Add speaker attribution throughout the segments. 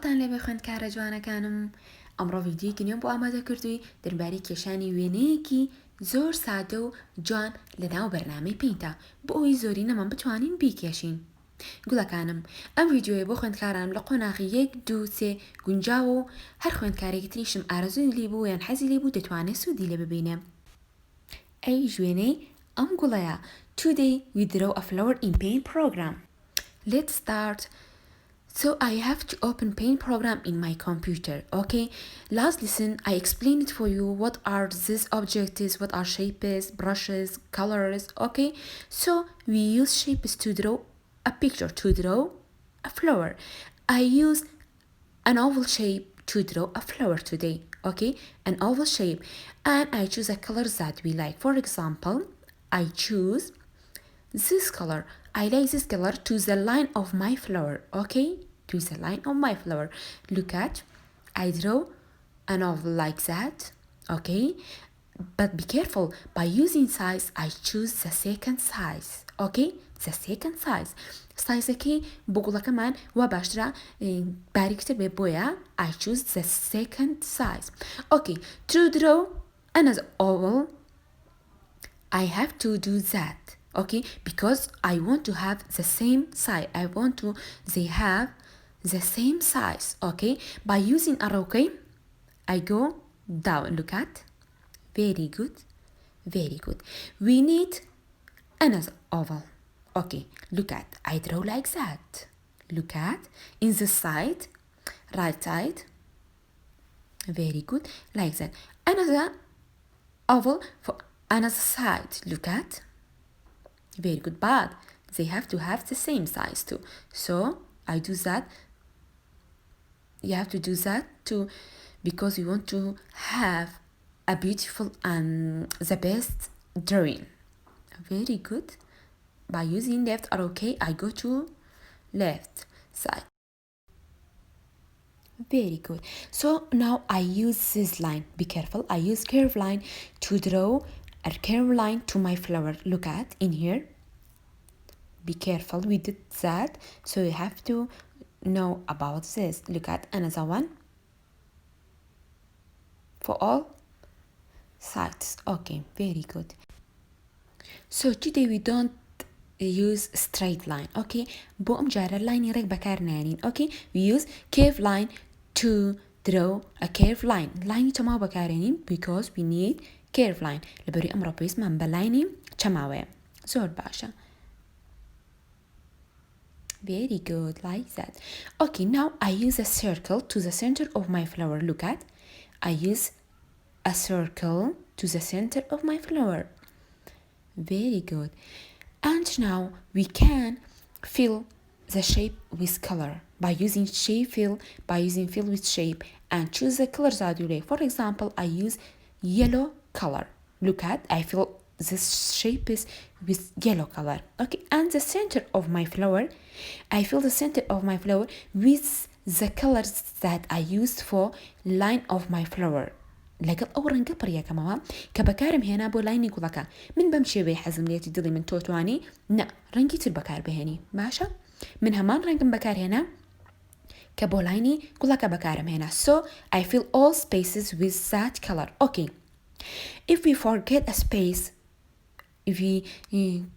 Speaker 1: سڵاتان لێ خوێندکارە جوانەکانم ئەمڕۆ ڤیدیۆیەکی نوێم بۆ ئامادە کردووی دەربارەی کێشانی وێنەیەکی زۆر سادە و جوان لە ناو بەرنامەی پێینتە بۆ ئەوی زۆری نەمان بتوانین بیکێشین. گوڵەکانم ئەم ڤیدیۆیە بۆ خوێندکاران لە قۆناغی 1 2 3 گونجاو و هەر خوێندکارێکی تریشم ئارەزوی لێ بوو یان حەزی لێ بوو دەتوانێت سوودی لێ ببینێ. ئەی ژوێنەی ئەم گوڵەیە Today we draw a flower in Paint program. Let's start. So I have to open Paint program in my computer, okay? Last lesson I explained it for you what are these objects, what are shapes, brushes, colors, okay? So we use shapes to draw a picture, to draw a flower. I use an oval shape to draw a flower today, okay? An oval shape, and I choose a color that we like. For example, I choose this color. I like this color to the line of my flower, okay? To the line of my flower. Look at, I draw an oval like that, okay? But be careful, by using size, I choose the second size, okay? The second size. Size okay, بقول كمان وباشرة باریکتر به بویا. I choose the second size. Okay, to draw another oval, I have to do that. Okay, because I want to have the same size. I want to they have the same size. Okay, by using arrow, okay, I go down. Look at, very good, very good. We need another oval. Okay, look at, I draw like that. Look at, in the side, right side, very good, like that. Another oval for another side. Look at, very good, but they have to have the same size too. So I do that. You have to do that too, because we want to have a beautiful and the best drawing. Very good. By using left arrow, okay, I go to left side. Very good. So now I use this line. Be careful. I use curve line to draw a curve line to my flower. Look at in here. Be careful. We did that. So you have to know about this. Look at another one. For all sides. Okay. Very good. So today we don't use straight line, okay? بو ام جارة line يرك بكار نانين, okay? We use curve line to draw a curve line. Line تما بكارينين because we need curve line. لبري امرو بيس من بلايني تماوي. زور باشا. Very good, like that. Okay, now I use a circle to the center of my flower. Look at, I use a circle to the center of my flower. Very good. And now we can fill the shape with color by using shape fill, by using fill with shape, and choose the colors that you like. For example, I use yellow color. Look at, I fill this shape is with yellow color. Okay, and the center of my flower, I fill the center of my flower with the colors that I used for line of my flower. لەگەڵ ئەو ڕەنگە پڕیەکەمەوە کە بەکارم هێنا بۆ لای نیگوڵەکە من بەم شێوەیە حەزم لێتی دڵی من تۆتوانی نە ڕەنگی تر بەکار بهێنی باشە من هەمان ڕەنگم بەکار هێنا کە بۆ لاینی گوڵەکە بەکارم هێنا. So I fill all spaces with that color. Okay, if we forget a space, if we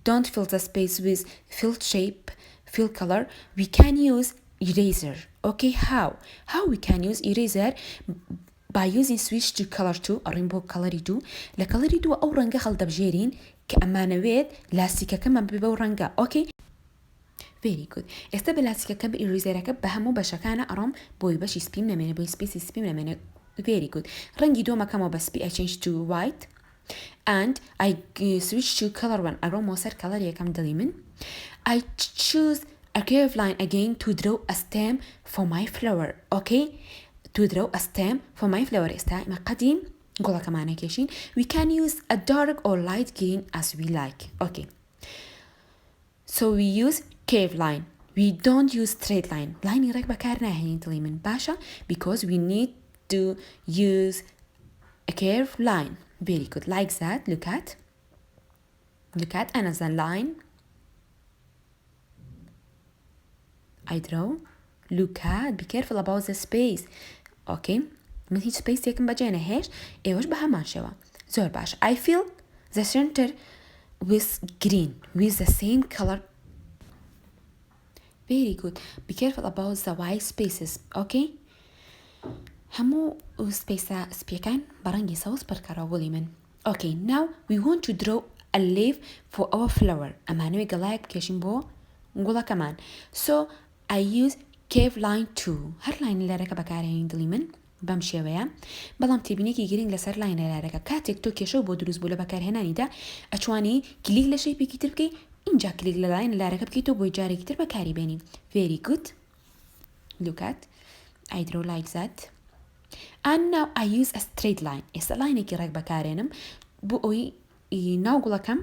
Speaker 1: don't fill the space with fill shape, fill color, we can use eraser. Okay, how we can use eraser? By using switch to color 2 or rainbow color 2 لا color 2 أو رنگا خلطة بجيرين كأمانويت لاستيكا كمان ببو رنگا. Okay, very good. استبل لاستيكا كب إيريزيرا كب بهمو بشكانا أرام بوي بشي سبيم لمنه بوي سبيس سبيم لمنه. Very good. رنگي دو ما كمو بس I change to white and I switch to color 1 أرام وصر color يكم دليمن. I choose a curve line again to draw a stem for my flower. Okay, to draw a stem for my flower استعمل قديم قولها كمان كيشين. We can use a dark or light green as we like. Okay, so we use curve line. We don't use straight line. Line يرك بكارنا هين تلي من باشا because we need to use a curve line. Very good, like that. Look at another line. I draw look at be careful about the space okay من هیچ سپیسێکم بەجێ نەهێش ئێوەش بە هەمان شێوە زۆر باش I fill the center with green with the same color very good be careful about the white spaces okay هەموو سپیسە سپیەکان بەڕەنگی سەوز پڕکەڕەوەڵی من okay now we want to draw a leaf for our flower ئەمانەوەی گەڵایەک بکێشین بۆ گوڵەکەمان so I use cave line 2 هەر لاین لەرەکە بەکارهێنین دڵی من بەم شێوەیە بەڵام تێبینێکی گرنگ لەسەر لاینە لارەکە کاتێک تۆ کێشە بۆ دروست بوو لە بەکارهێنانیدا ئەتوانی کلیک لە شەیپێکی تر بکەی اینجا کلیک لە لاین لارەکە بکەیتەوە بۆی جارێکی تر بەکاری بێنی very good look at I draw like that and now I use a straight line ئێستا لاینێکی ڕێک بەکارێنم بۆ ئەوی ناو گوڵەکەم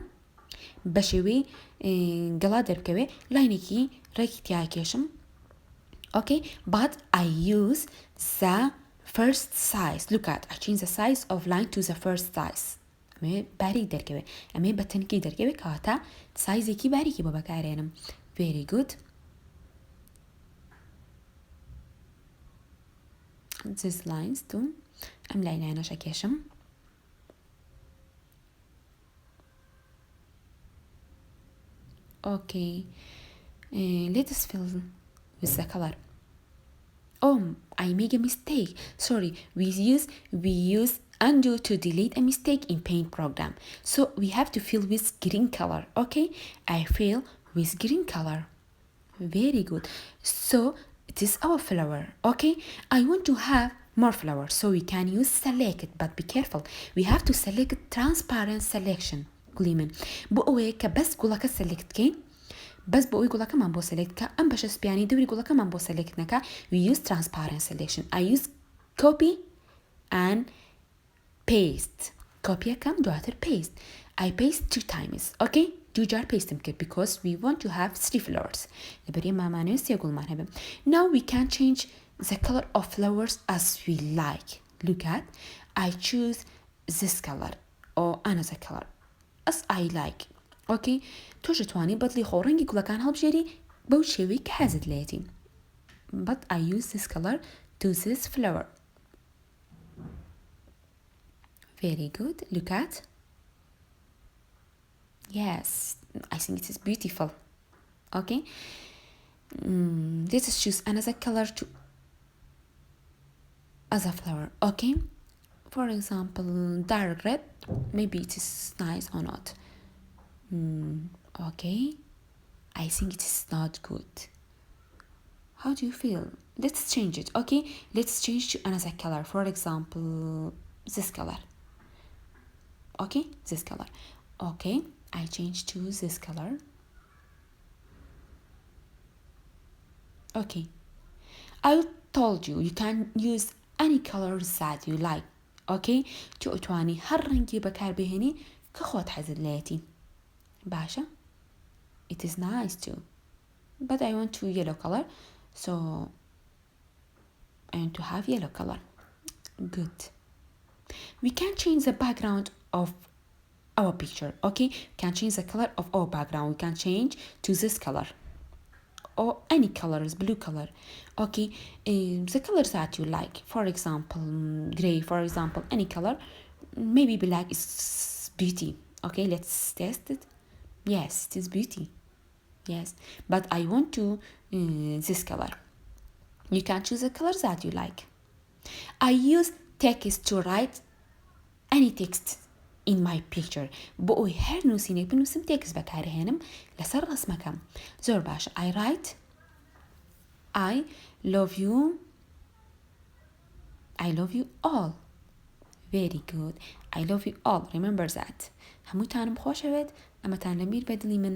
Speaker 1: بە شێوەی گەڵا دەربکەوێ لاینێکی ڕێکی تیا کێشم okay but I use the first size look at I change the size of line to the first size ئەمێ باریک دەرکەوێ ئەمێ بە تەنکی دەرکەوێ کەواتە سایزێکی باریکی بۆ بەکارێنم very good these lines too ئەم لاینانەشە کێشم okay let us fill with the color oh I make a mistake sorry we use undo to delete a mistake in paint program so we have to fill with green color okay I fill with green color very good so it is our flower okay I want to have more flowers so we can use select but be careful we have to select transparent selection قولي من بۆ ئەوەیە کە بەس گوڵەکە سەلێکت بکەین بەس بۆ ئەوی گوڵەکەمان بۆ سەلێکت کە ئەم بەشە سپیانی دەوری گوڵەکەمان بۆ سەلێکت نەکە we use transparent selection I use copy and paste copy یەکەم دواتر paste I paste 2 times okay دوو جار پێستم کرد because we want to have 3 flowers لەبەر ئێمامانەوێت 3 گوڵمان هەبێ now we can change the color of flowers as we like look at I choose this color or another color as I like okay تۆش توانی بەدڵی خۆ ڕەنگی گوڵەکان هەڵبژێری بەو شێوەی کە حەزت لێتی but I use this color to this flower very good look at yes I think it is beautiful okay let us choose another color to as a flower okay for example dark red maybe it is nice or not okay I think it is not good how do you feel let's change it okay let's change to another color for example this color okay this color okay I change to this color okay I told you you can use any colors that you like okay تو توانی هەر ڕەنگی بەکار بهێنی کە خۆت حەزت لێتی باشە it is nice too but I want to yellow color so I want to have yellow color good we can change the background of our picture okay we can change the color of our background we can change to this color or any colors blue color okay the colors that you like for example gray for example any color maybe black is beauty okay let's test it yes it is beauty yes but I want to this color you can choose the colors that you like I use text to write any text in my picture بۆ ئەوی هەر نووسینێک بنووسم تێکست بەکارهێنم لەسەر ڕسمەکەم زۆر باشە I write I love you all very good I love you all remember that هەمووتانم خۆشەوێت ئەمەتان لە بیر بەدڵی من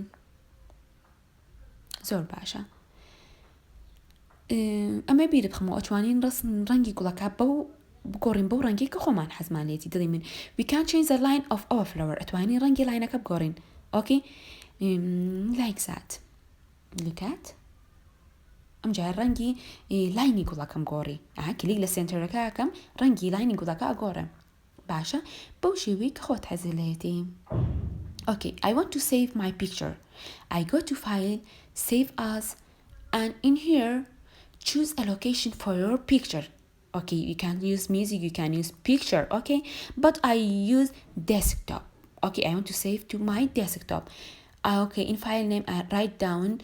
Speaker 1: زۆر باشە ئەمە بیرت بخەمەوە ئەتوانین ڕەنگی گوڵەکە بگۆڕین بەو ڕەنگی کە خۆمان حەزمان لێتی دڵی من we can change the line of our flower ئەتوانین ڕەنگی لاینەکە بگۆڕین okay like that look at ئەم جار ڕەنگی لاینی گوڵەکەم گۆڕی کلیک لە سنتەرەکەکەم ڕەنگی لاینی گوڵەکە ئەگۆڕێ باشە بەو شێوەی کە خۆت حەزت لێتی okay I want to save my picture I go to file save as and in here choose a location for your picture. Okay, you can use music, you can use picture, okay, but I use desktop. Okay, I want to save to my desktop. Okay, in file name I write down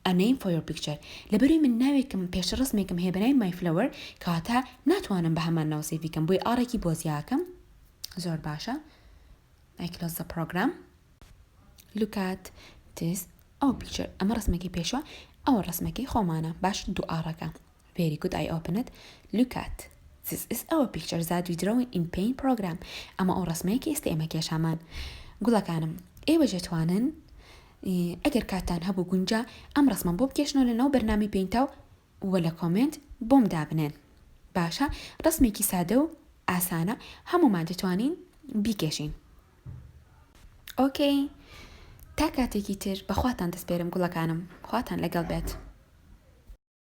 Speaker 1: a name for your picture. لبروي من ناويكم پیش رسمكم هي بناي my flower كاتا ناتوانم بهمان ناو سيفيكم بوي آركي بوزياكم زور باشا. I close the program. Look at this our picture. أما رسمكي بيشوا أو رسمكي خومانا باش دو آركا. Very good, I open it. Look at this is our picture that we drawing in paint program. أما أو رسمكي استيمك يا شامان. قولك أنا إيه وجهتوانن ئەگەر کاتان هەبوو گونجا ئەم ڕسمم بۆ بکێشنەوە لەناو بەرنامی پێینتاو وە لە کۆمنت بۆم دابنێن. باشە ڕسمێکی سادە و ئاسانە هەمومان دەتوانین بیکێشین. ئۆکەی تا کاتێکی تر بەخواتان دەسپێرم گوڵەکانم، خواتان لەگەڵ بێت.